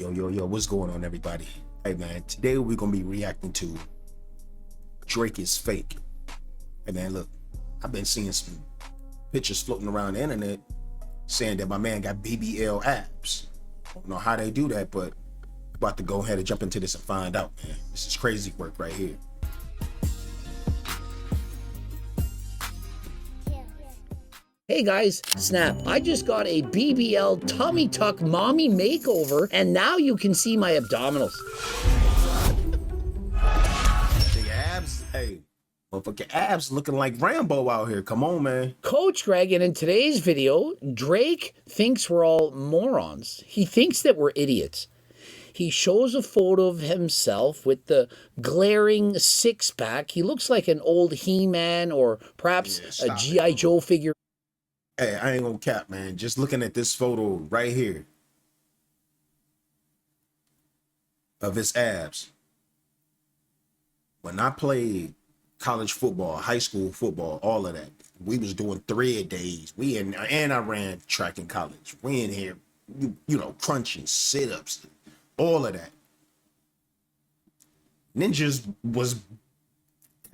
Yo, what's going on, everybody? Hey, man, today we're going to be reacting to Drake is Fake. Hey, man, look, I've been seeing some pictures floating around the internet saying that my man got BBL abs. I don't know how they do that, but I'm about to go ahead and jump into this and find out, man. This is crazy work right here. Hey guys, Snap, I just got a BBL tummy tuck mommy makeover and now you can see my abdominals. Big abs? Hey, motherfucking abs looking like Rambo out here. Come on, man. Coach Greg, and in today's video, Drake thinks we're all morons. He thinks that we're idiots. He shows a photo of himself with the glaring six-pack. He looks like an old He-Man or perhaps a G.I. Joe figure. Hey, I ain't gonna cap, man. Just looking at this photo right here of his abs. When I played college football, high school football, all of that, we was doing thread days. And I ran track in college. We in here, you know, crunching, sit-ups, all of that. Ninjas was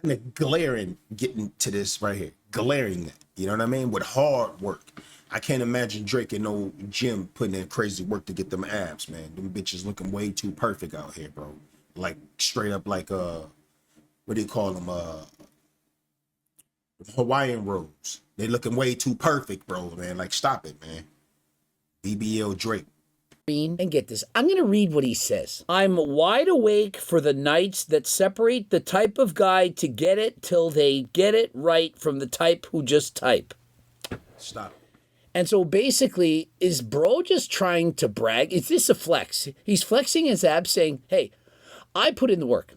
kind of glaring getting to this right here. Glaring that. You know what I mean? With hard work. I can't imagine Drake in no gym putting in crazy work to get them abs, man. Them bitches looking way too perfect out here, bro. Like straight up like what do you call them? Hawaiian rolls. They looking way too perfect, bro, man. Like stop it, man. BBL Drake. And get this, I'm going to read what he says. I'm wide awake for the nights that separate the type of guy to get it till they get it right from the type who just type. Stop. And so basically, is bro just trying to brag? Is this a flex? He's flexing his abs saying, hey, I put in the work.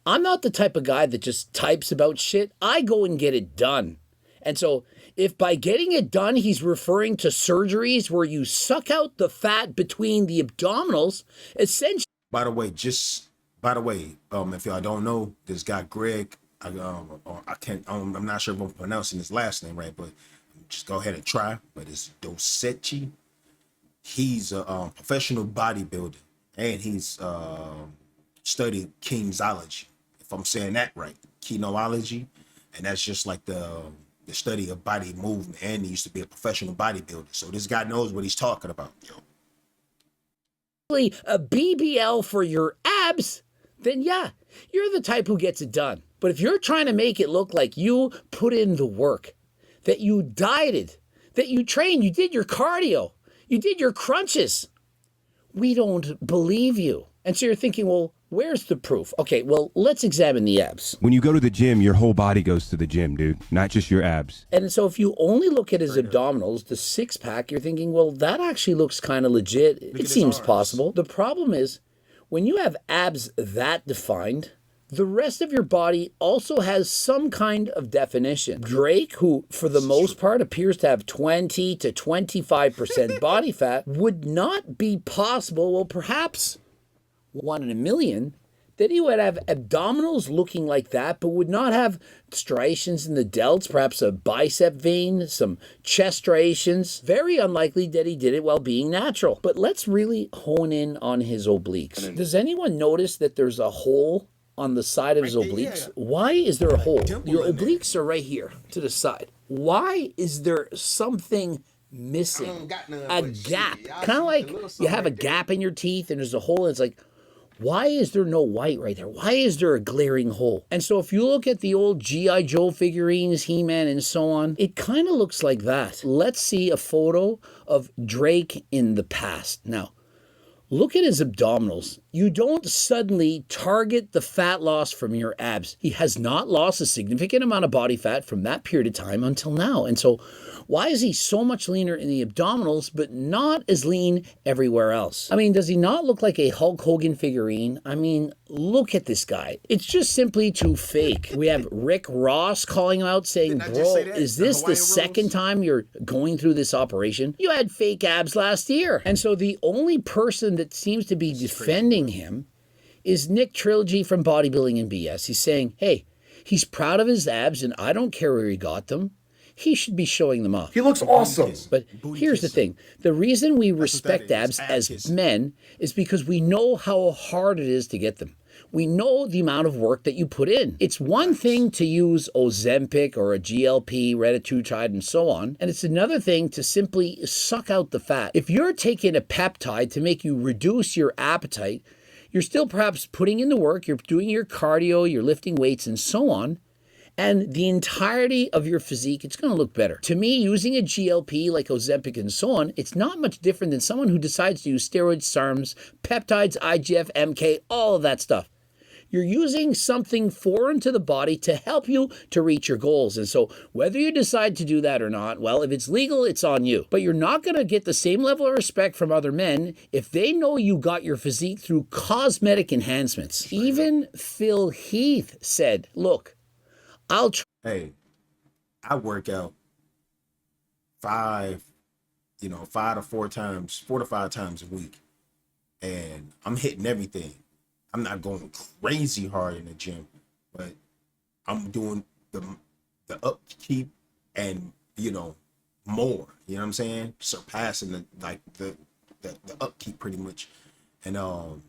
I'm not the type of guy that just types about shit. I go and get it done. And so if by getting it done, he's referring to surgeries where you suck out the fat between the abdominals, essentially. By the way, if y'all don't know, this guy Greg, I'm not sure if I'm pronouncing his last name right, but just go ahead and try. But it's Dosechi. He's a professional bodybuilder, and he's studied kinesology, if I'm saying that right, kinology, and that's just like the study of body movement, and he used to be a professional bodybuilder. So this guy knows what he's talking about, yo. A BBL for your abs, then yeah, you're the type who gets it done. But if you're trying to make it look like you put in the work, that you dieted, that you trained, you did your cardio, you did your crunches, we don't believe you. And so you're thinking, well, where's the proof? Okay, well, let's examine the abs. When you go to the gym, your whole body goes to the gym, dude, not just your abs. And so if you only look at his abdominals, the six-pack, you're thinking, well, that actually looks kind of legit. It seems possible. The problem is, when you have abs that defined, the rest of your body also has some kind of definition. Drake, who for the most part appears to have 20 to 25% body fat, would not be possible, well, perhaps 1 in a million, that he would have abdominals looking like that, but would not have striations in the delts, perhaps a bicep vein, some chest striations. Very unlikely that he did it while being natural. But let's really hone in on his obliques. Does anyone notice that there's a hole on the side of his obliques? Yeah. Why is there a hole? Your obliques are right here to the side. Why is there something missing? A gap. Kind of like you have a gap in your teeth and there's a hole and it's like, why is there no white right there? Why is there a glaring hole? And so if you look at the old G.I. Joe figurines, He-Man and so on, it kind of looks like that. Let's see a photo of Drake in the past. Now, look at his abdominals. You don't suddenly target the fat loss from your abs. He has not lost a significant amount of body fat from that period of time until now. And so why is he so much leaner in the abdominals, but not as lean everywhere else? I mean, does he not look like a Hulk Hogan figurine? I mean, look at this guy. It's just simply too fake. We have Rick Ross calling him out saying, bro, is this the second time you're going through this operation? You had fake abs last year. And so the only person that seems to be defending him is Nick Trilogy from Bodybuilding and BS. He's saying, hey, he's proud of his abs and I don't care where he got them. he should be showing them off. He looks awesome. But here's the thing. The reason we respect abs as men is because we know how hard it is to get them. We know the amount of work that you put in. It's one thing to use Ozempic or a GLP, retatrutide, and so on, and it's another thing to simply suck out the fat. If you're taking a peptide to make you reduce your appetite, you're still perhaps putting in the work, you're doing your cardio, you're lifting weights, and so on, and the entirety of your physique, it's going to look better. To me, using a GLP like Ozempic and so on, it's not much different than someone who decides to use steroids, SARMs, peptides, IGF, MK, all of that stuff. You're using something foreign to the body to help you to reach your goals. And so whether you decide to do that or not, well, if it's legal, it's on you. But you're not going to get the same level of respect from other men if they know you got your physique through cosmetic enhancements. Even Phil Heath said, look, hey, I work out 4 to 5 times a week, and I'm hitting everything. I'm not going crazy hard in the gym, but I'm doing the upkeep and more. You know what I'm saying? Surpassing the upkeep pretty much, and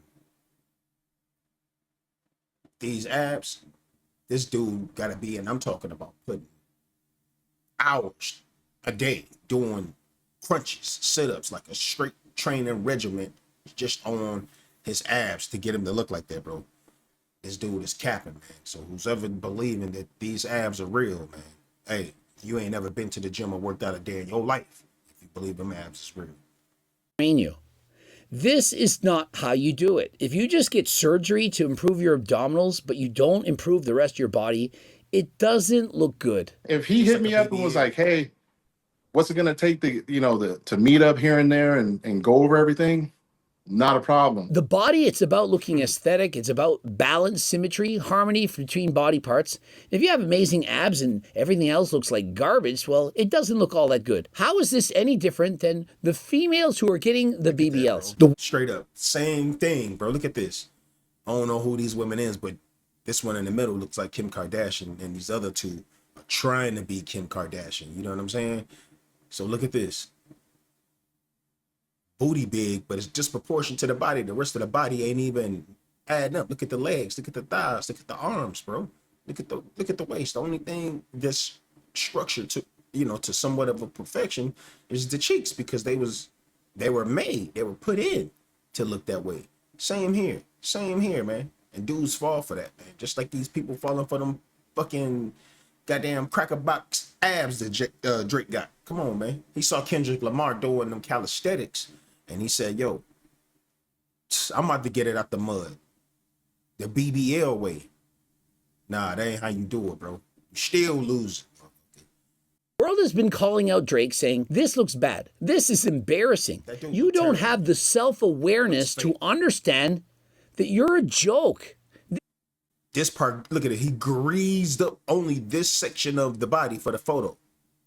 these abs. This dude got to be, and I'm talking about putting hours a day doing crunches, sit-ups, like a straight training regimen just on his abs to get him to look like that, bro. This dude is capping, man. So who's ever believing that these abs are real, man, hey, you ain't never been to the gym or worked out a day in your life if you believe them abs is real. Train you. This is not how you do it. If you just get surgery to improve your abdominals, but you don't improve the rest of your body, it doesn't look good. If he hit me up and was like, hey, what's it going to take to meet up here and there and go over everything? Not a problem. The body, it's about looking aesthetic. It's about balance, symmetry, harmony between body parts. If you have amazing abs and everything else looks like garbage, well, it doesn't look all that good. How is this any different than the females who are getting the BBLs? Straight up, same thing, bro. Look at this. I don't know who these women is, but this one in the middle looks like Kim Kardashian, and these other two are trying to be Kim Kardashian. You know what I'm saying? So look at this. Booty big, but it's disproportionate to the body. The rest of the body ain't even adding up. Look at the legs, look at the thighs, look at the arms, bro. Look at the waist. The only thing that's structured to somewhat of a perfection is the cheeks, because they were put in to look that way. Same here, man. And dudes fall for that, man. Just like these people falling for them fucking goddamn cracker box abs that Drake got. Come on, man. He saw Kendrick Lamar doing them calisthenics, and he said, yo, I'm about to get it out the mud. The BBL way. Nah, that ain't how you do it, bro. You still lose. The world has been calling out Drake, saying, this looks bad. This is embarrassing. You don't have the self-awareness to understand that you're a joke. This part, look at it. He greased up only this section of the body for the photo.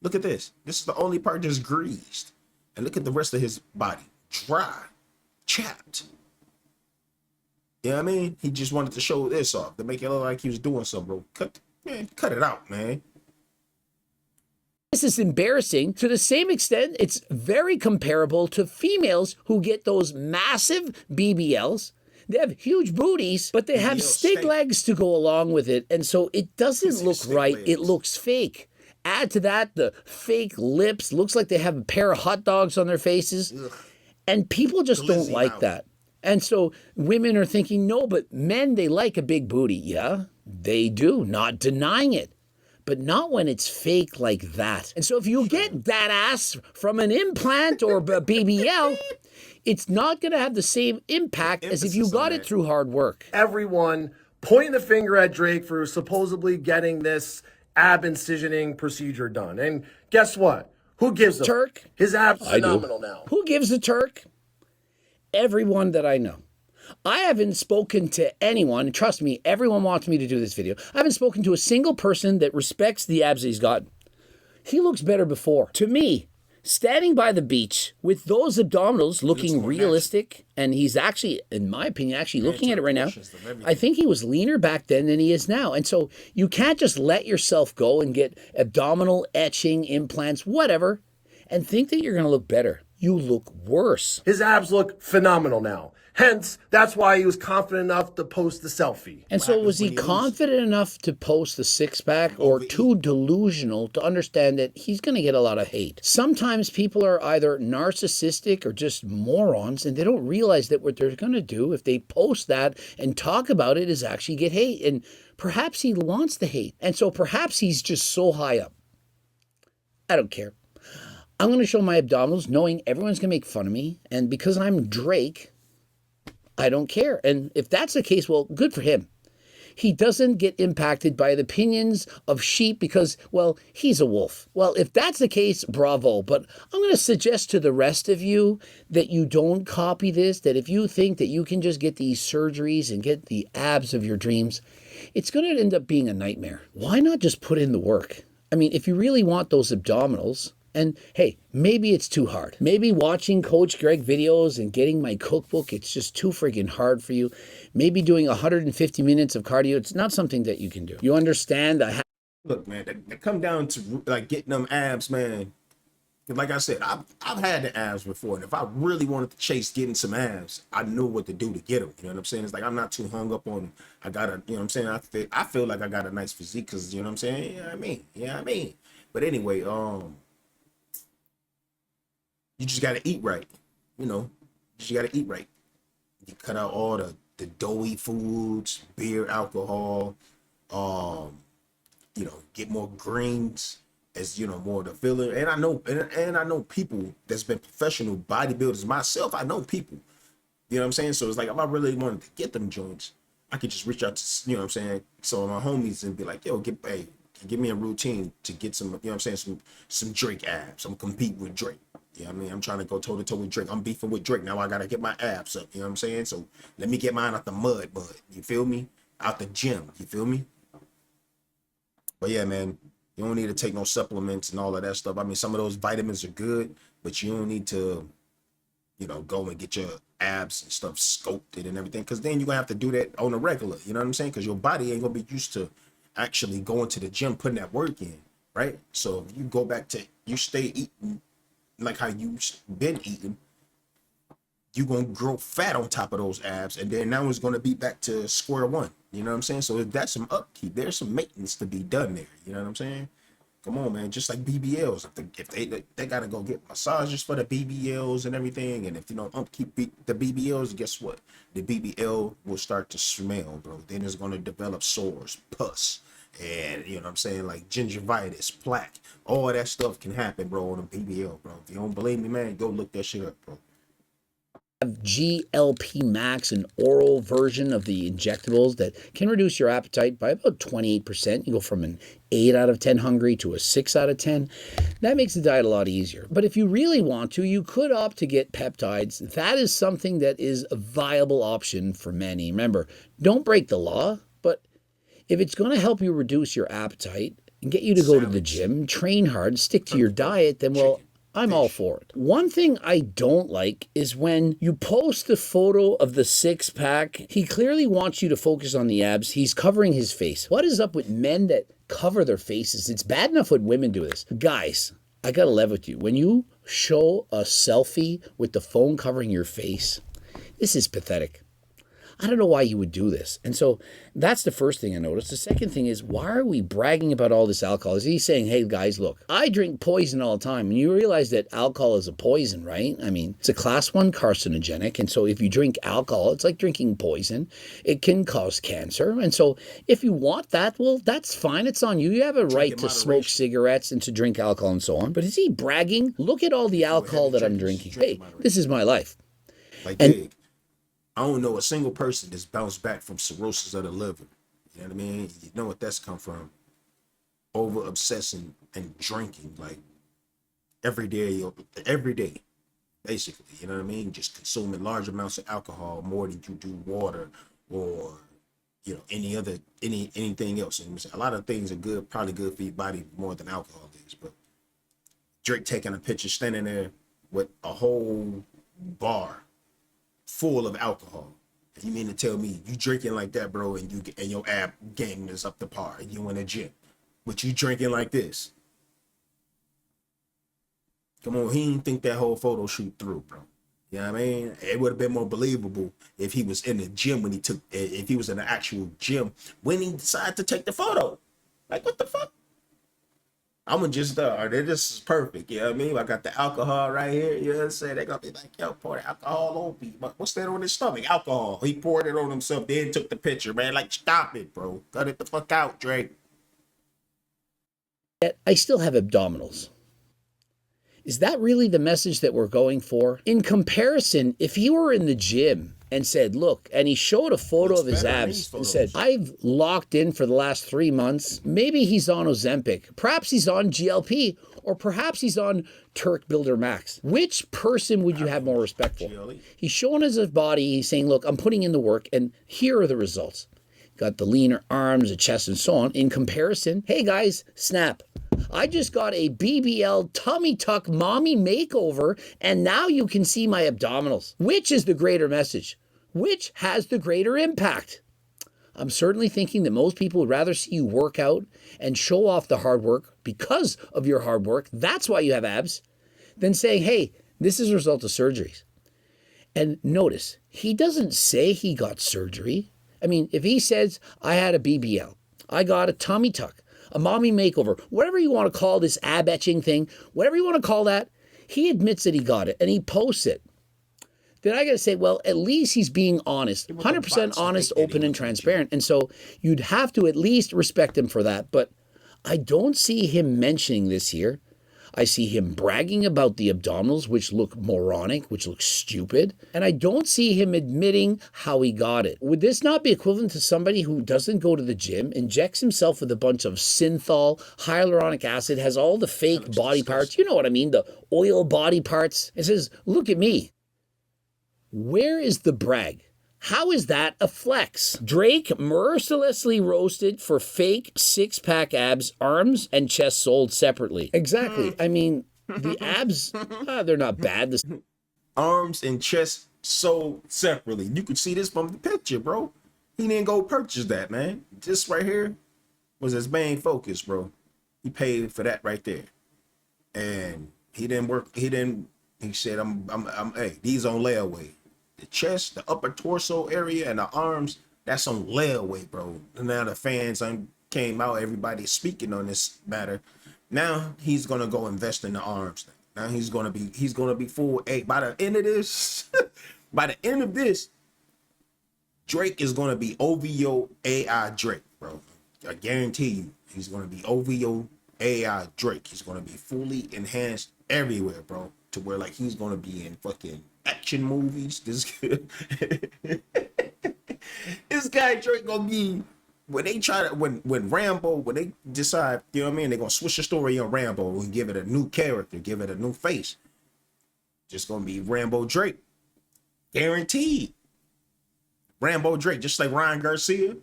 Look at this. This is the only part that's greased. And look at the rest of his body. Dry. Chapped. You know what I mean? He just wanted to show this off to make it look like he was doing something, bro. Cut it out, man. This is embarrassing. To the same extent, it's very comparable to females who get those massive BBLs. They have huge booties, but they have stick legs to go along with it. And so it doesn't look right. It looks fake. Add to that the fake lips. Looks like they have a pair of hot dogs on their faces. Ugh. And people just don't like that. And so women are thinking, no, but men, they like a big booty. Yeah, they do. Not denying it. But not when it's fake like that. And so if you get that ass from an implant or a BBL, it's not going to have the same impact as if you got it through hard work. Everyone pointing the finger at Drake for supposedly getting this ab incisioning procedure done. And guess what? Who gives a Turk? His abs phenomenal now. Who gives a Turk? Everyone that I know. I haven't spoken to anyone, trust me, everyone wants me to do this video. I haven't spoken to a single person that respects the abs that he's got. He looks better before. To me, standing by the beach with those abdominals looking more realistic, and he's actually, in my opinion, actually looking at it right now, proportions of everything. I think he was leaner back then than he is now. And so you can't just let yourself go and get abdominal etching, implants, whatever, and think that you're going to look better. You look worse. His abs look phenomenal now. Hence, that's why he was confident enough to post the selfie. And so was he confident enough to post the six-pack, or too delusional to understand that he's going to get a lot of hate? Sometimes people are either narcissistic or just morons, and they don't realize that what they're going to do if they post that and talk about it is actually get hate. And perhaps he wants the hate. And so perhaps he's just so high up. I don't care. I'm going to show my abdominals knowing everyone's going to make fun of me. And because I'm Drake, I don't care. And if that's the case, well, good for him. He doesn't get impacted by the opinions of sheep because, well, he's a wolf. Well, if that's the case, bravo. But I'm going to suggest to the rest of you that you don't copy this, that if you think that you can just get these surgeries and get the abs of your dreams, it's going to end up being a nightmare. Why not just put in the work? I mean, if you really want those abdominals, and hey, maybe it's too hard. Maybe watching Coach Greg videos and getting my cookbook, it's just too freaking hard for you. Maybe doing 150 minutes of cardio, it's not something that you can do. You understand? Look, man, they come down to like getting them abs, man. Like I said, I've had the abs before, and if I really wanted to chase getting some abs, I knew what to do to get them. You know what I'm saying? It's like I'm not too hung up on. I got a, you know what I'm saying? I feel like I got a nice physique because, you know what I'm saying? Yeah, I mean. But anyway, you just gotta eat right, you know. You just gotta eat right. You cut out all the doughy foods, beer, alcohol. You know, get more greens, as you know, more the filler. And I know people that's been professional bodybuilders myself. I know people. You know what I'm saying? So it's like if I really wanted to get them joints, I could just reach out to, you know what I'm saying, some of my homies and be like, yo, give me a routine to get some, you know what I'm saying, some Drake abs. I'm competing with Drake. You know what I mean? I'm trying to go toe to toe with Drake. I'm beefing with Drake. Now I gotta get my abs up. You know what I'm saying? So let me get mine out the mud. You feel me? Out the gym. You feel me? But yeah, man, you don't need to take no supplements and all of that stuff. I mean, some of those vitamins are good, but you don't need to, you know, go and get your abs and stuff sculpted and everything, because then you're gonna have to do that on a regular. You know what I'm saying? Because your body ain't gonna be used to actually going to the gym, putting that work in, right? So if you go back to, you stay eating like how you been eating, you're gonna grow fat on top of those abs, and then now it's gonna be back to square one. You know what I'm saying? So that's some upkeep. There's some maintenance to be done there. You know what I'm saying? Come on, man. Just like BBLs, if they gotta go get massages for the BBLs and everything, and if you don't upkeep the BBLs, guess what? The BBL will start to smell, bro. Then it's gonna develop sores, pus, and you know what I'm saying, like gingivitis, plaque. All that stuff can happen, bro, on a BBL, bro. If you don't believe me, man, go look that shit up, bro. GLP Max, an oral version of the injectables that can reduce your appetite by about 28%. You go from an 8 out of 10 hungry to a 6 out of 10. That makes the diet a lot easier. But if you really want to, you could opt to get peptides. That is something that is a viable option for many. Remember, don't break the law, but if it's going to help you reduce your appetite and get you to go to the gym, train hard, stick to your diet, then, well, I'm all for it. One thing I don't like is when you post the photo of the six-pack, he clearly wants you to focus on the abs. He's covering his face. What is up with men that cover their faces? It's bad enough when women do this. Guys, I gotta level with you. When you show a selfie with the phone covering your face, this is pathetic. I don't know why you would do this. And so that's the first thing I noticed. The second thing is, why are we bragging about all this alcohol? Is he saying, hey, guys, look, I drink poison all the time. And you realize that alcohol is a poison, right? I mean, it's a class 1 carcinogenic. And so if you drink alcohol, it's like drinking poison. It can cause cancer. And so if you want that, well, that's fine. It's on you. You have a right to smoke cigarettes and to drink alcohol and so on. But is he bragging? Look at all the alcohol that I'm drinking. Hey, this is my life. Like, big. I don't know a single person that's bounced back from cirrhosis of the liver. You know what I mean? You know what that's come from? Over obsessing and drinking, like every day, basically. You know what I mean? Just consuming large amounts of alcohol more than you do water or, you know, anything else. And a lot of things are good, probably good for your body more than alcohol is. But Drake taking a picture standing there with a whole bar full of alcohol. And you mean to tell me you drinking like that, bro, and your ab game is up to par and you in the gym, but you drinking like this? Come on, he didn't think that whole photo shoot through, bro. You know what I mean? It would have been more believable if he was in the gym if he was in the actual gym when he decided to take the photo. Like, what the fuck? I'm gonna just, this is perfect. You know what I mean? I got the alcohol right here. You know what I'm saying? They're gonna be like, yo, pour the alcohol on me. What's that on his stomach? Alcohol. He poured it on himself, then took the picture, man. Like, stop it, bro. Cut it the fuck out, Drake. Yet I still have abdominals. Is that really the message that we're going for? In comparison, if he were in the gym and said, look, and he showed a photo of his abs and said, I've locked in for the last 3 months. Maybe he's on Ozempic. Perhaps he's on GLP, or perhaps he's on Turk Builder Max. Which person would you have more respect for? He's showing us his body. He's saying, look, I'm putting in the work, and here are the results. Got the leaner arms, the chest, and so on. In comparison, hey guys, snap. I just got a BBL tummy tuck mommy makeover, and now you can see my abdominals. Which is the greater message? Which has the greater impact? I'm certainly thinking that most people would rather see you work out and show off the hard work because of your hard work. That's why you have abs, than saying, hey, this is a result of surgeries. And notice, he doesn't say he got surgery. I mean, if he says, I had a BBL, I got a tummy tuck, a mommy makeover, whatever you want to call this ab etching thing, whatever you want to call that, he admits that he got it and he posts it. Then I got to say, well, at least he's being honest, 100% honest, open, and transparent. And so you'd have to at least respect him for that. But I don't see him mentioning this here. I see him bragging about the abdominals, which look moronic, which look stupid. And I don't see him admitting how he got it. Would this not be equivalent to somebody who doesn't go to the gym, injects himself with a bunch of synthol, hyaluronic acid, has all the fake body parts, you know what I mean, the oil body parts, and says, look at me. Where is the brag? How is that a flex? Drake mercilessly roasted for fake six-pack abs, arms, and chest sold separately. Exactly. I mean, the abs, they're not bad. Arms and chest sold separately. You could see this from the picture, bro. He didn't go purchase that, man. This right here was his main focus, bro. He paid for that right there. And he didn't work, he said, hey, these on layaway. The chest, the upper torso area, and the arms, that's on layaway, bro. And now the fans came out, everybody's speaking on this matter. Now he's gonna go invest in the arms. Now he's gonna be full. Hey, by the end of this, Drake is gonna be OVO AI Drake, bro. I guarantee you, he's gonna be OVO AI Drake. He's gonna be fully enhanced everywhere, bro. To where like he's gonna be in fucking action movies. This guy Drake gonna be when they decide, you know what I mean, they're gonna switch the story on Rambo and give it a new character, give it a new face. Just gonna be Rambo Drake, guaranteed. Rambo Drake, just like Ryan Garcia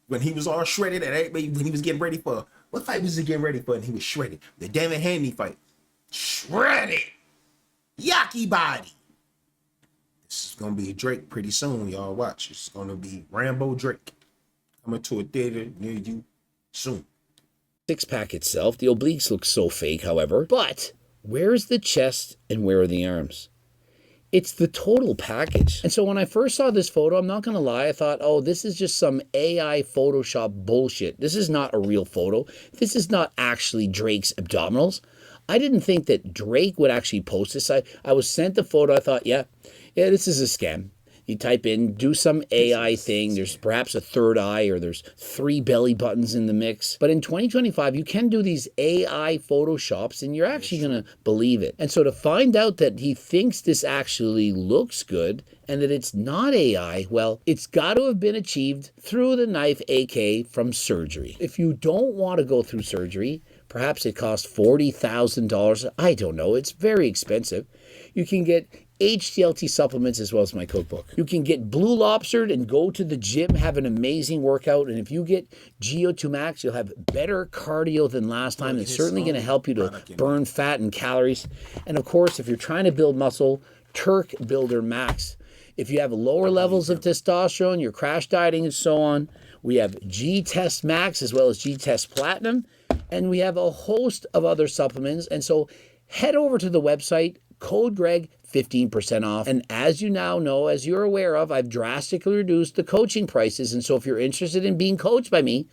when he was all shredded and when he was getting ready for what fight was he getting ready for, and he was shredded. The Devin Haney fight, shredded. Yaki body. This is gonna be Drake pretty soon, y'all. Watch. It's gonna be Rambo Drake coming to a theater near you soon. Six-pack itself, the obliques look so fake, however. But where is the chest and where are the arms? It's the total package. And so when I first saw this photo, I'm not gonna lie, I thought, oh, this is just some AI Photoshop bullshit. This is not a real photo. This is not actually Drake's abdominals. I didn't think that Drake would actually post this. I was sent the photo. I thought, yeah, this is a scam. You type in, do some AI thing. There's perhaps a third eye or there's 3 belly buttons in the mix. But in 2025, you can do these AI Photoshops and you're actually going to believe it. And so to find out that he thinks this actually looks good and that it's not AI, well, it's got to have been achieved through the knife AK from surgery. If you don't want to go through surgery, perhaps it costs $40,000. I don't know. It's very expensive. You can get HCLT supplements as well as my cookbook. You can get Blue Lobstered and go to the gym, have an amazing workout. And if you get GO2 Max, you'll have better cardio than last time. It's certainly going to help you to burn fat and calories. And of course, if you're trying to build muscle, Turk Builder Max. If you have lower levels of testosterone, you're crash dieting and so on, we have G-Test Max as well as G-Test Platinum. And we have a host of other supplements. And so head over to the website, code Greg, 15% off. And as you now know, as you're aware of, I've drastically reduced the coaching prices. And so if you're interested in being coached by me,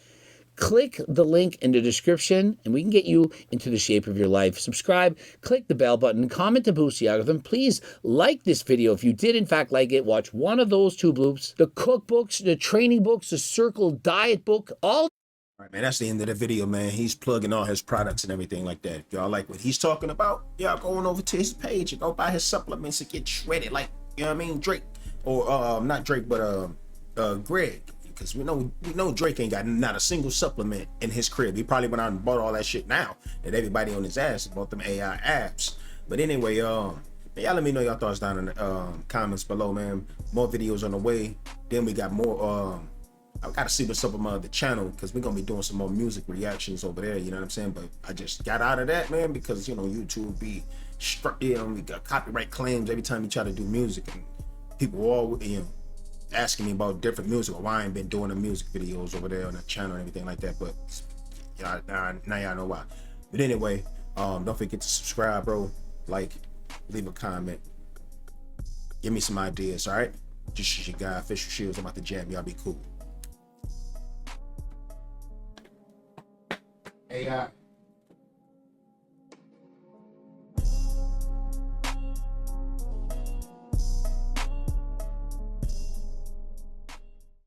click the link in the description and we can get you into the shape of your life. Subscribe, click the bell button, comment to boost the algorithm. Please like this video if you did in fact like it. Watch one of those 2 bloops, the cookbooks, the training books, the Circle Diet book, all. All right, man, that's the end of the video, man. He's plugging all his products and everything like that. If y'all like what he's talking about, y'all going over to his page and go buy his supplements and get shredded like, you know what I mean, Drake. Or not Drake, but Greg. Because we know Drake ain't got not a single supplement in his crib. He probably went out and bought all that shit now that everybody on his ass bought them AI abs. But anyway, y'all let me know your thoughts down in the comments below, man. More videos on the way. Then we got more I gotta see what's up with my other channel because we're gonna be doing some more music reactions over there, you know what I'm saying? But I just got out of that, man, because you know YouTube be we got copyright claims every time you try to do music, and people all asking me about different music or why I ain't been doing the music videos over there on the channel and everything like that. But now y'all know why. But anyway, don't forget to subscribe, bro. Like, leave a comment, give me some ideas. All right, just your guy Official Shields. I'm about to jam. Y'all be cool. AI.